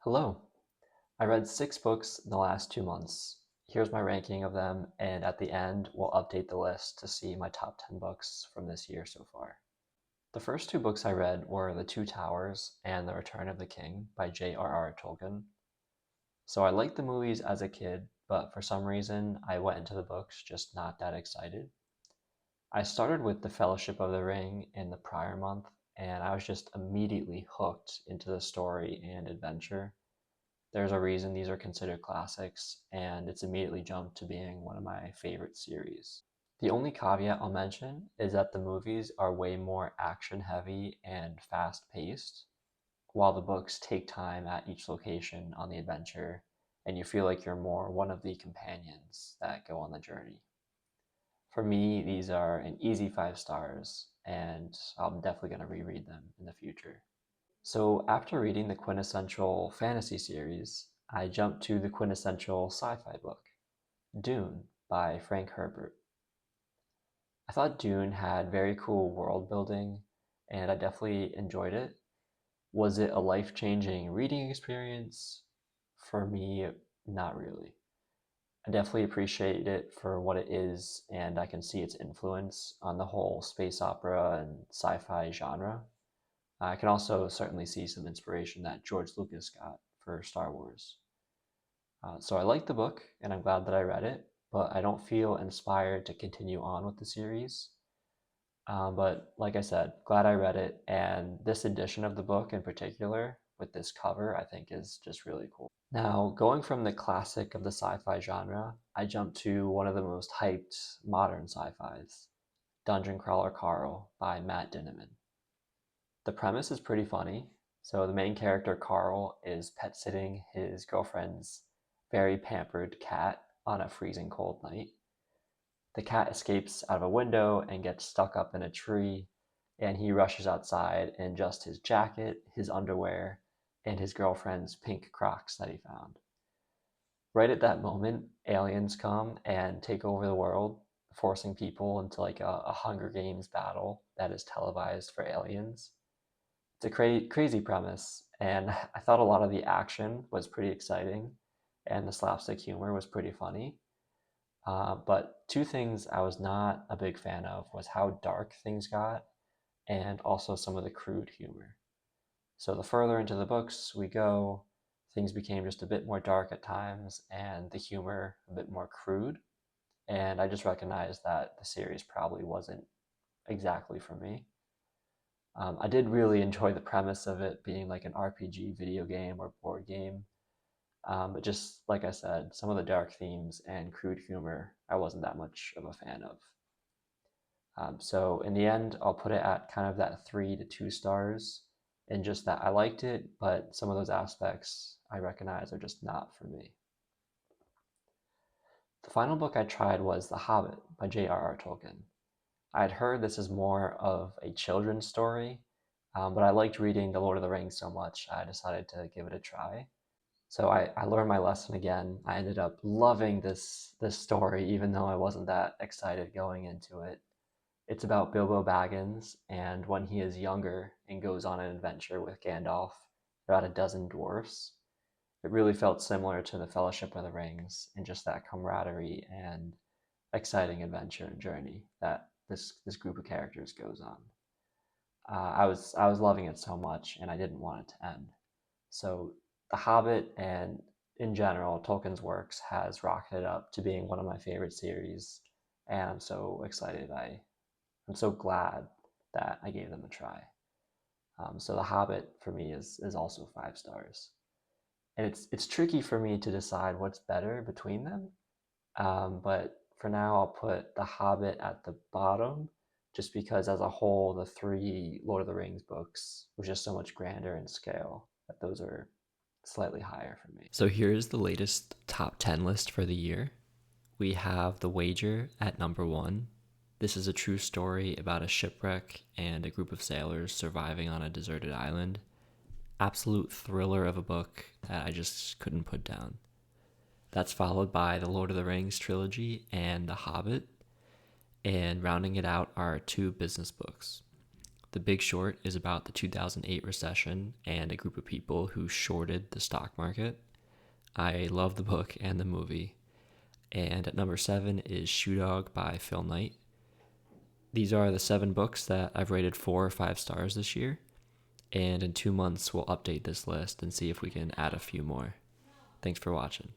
Hello. I read 6 books in the last 2 months. Here's my ranking of them, and at the end, we'll update the list to see my top 10 books from this year so far. The first 2 books I read were The Two Towers and The Return of the King by JRR Tolkien. So I liked the movies as a kid, but for some reason, I went into the books just not that excited. I started with The Fellowship of the Ring in the prior month, and I was just immediately hooked into the story and adventure. There's a reason these are considered classics, and it's immediately jumped to being one of my favorite series. The only caveat I'll mention is that the movies are way more action heavy and fast paced, while the books take time at each location on the adventure, and you feel like you're more one of the companions that go on the journey. For me, these are an easy 5 stars, and I'm definitely going to reread them in the future. So, after reading the quintessential fantasy series, I jumped to the quintessential sci fi book, Dune by Frank Herbert. I thought Dune had very cool world building, and I definitely enjoyed it. Was it a life changing reading experience? For me, not really. I definitely appreciate it for what it is, and I can see its influence on the whole space opera and sci fi genre. I can also certainly see some inspiration that George Lucas got for Star Wars. So I like the book, and I'm glad that I read it, but I don't feel inspired to continue on with the series. But like I said, glad I read it, and this edition of the book in particular, with this cover, I think is just really cool. Now, going from the classic of the sci fi genre, I jumped to one of the most hyped modern sci fis, Dungeon Crawler Carl by Matt Dinniman. The premise is pretty funny. So the main character, Carl, is pet sitting his girlfriend's very pampered cat on a freezing cold night. The cat escapes out of a window and gets stuck up in a tree, and he rushes outside in just his jacket, his underwear, and his girlfriend's pink Crocs that he found. Right at that moment, aliens come and take over the world, forcing people into like a Hunger Games battle that is televised for aliens. It's a crazy premise, and I thought a lot of the action was pretty exciting, and the slapstick humor was pretty funny. But two things I was not a big fan of was how dark things got, and also some of the crude humor. So the further into the books we go, things became just a bit more dark at times, and the humor a bit more crude. And I just recognized that the series probably wasn't exactly for me. I did really enjoy the premise of it being like an RPG video game or board game. But just like I said, some of the dark themes and crude humor, I wasn't that much of a fan of. So in the end, I'll put it at kind of that 3 to 2 stars, and just that I liked it, but some of those aspects I recognize are just not for me. The final book I tried was The Hobbit by JRR Tolkien. I'd heard this is more of a children's story, but I liked reading The Lord of the Rings so much, I decided to give it a try. So I learned my lesson again. I ended up loving this story, even though I wasn't that excited going into it. It's about Bilbo Baggins and when he is younger and goes on an adventure with Gandalf, about a dozen dwarfs. It really felt similar to the Fellowship of the Rings and just that camaraderie and exciting adventure and journey that this group of characters goes on. I was loving it so much, and I didn't want it to end. So, The Hobbit and in general, Tolkien's works has rocketed up to being one of my favorite series, and I'm so excited. I'm so glad that I gave them a try. So, The Hobbit for me is also 5 stars, and it's tricky for me to decide what's better between them. But for now, I'll put The Hobbit at the bottom, just because as a whole, the three Lord of the Rings books was just so much grander in scale that those are slightly higher for me. So here's the latest top 10 list for the year. We have The Wager at number 1. This is a true story about a shipwreck and a group of sailors surviving on a deserted island. Absolute thriller of a book that I just couldn't put down. That's followed by the Lord of the Rings trilogy and The Hobbit, and rounding it out are 2 business books. The Big Short is about the 2008 recession and a group of people who shorted the stock market. I love the book and the movie. And at number 7 is Shoe Dog by Phil Knight. These are the 7 books that I've rated 4 or 5 stars this year. And in 2 months, we'll update this list and see if we can add a few more. Thanks for watching.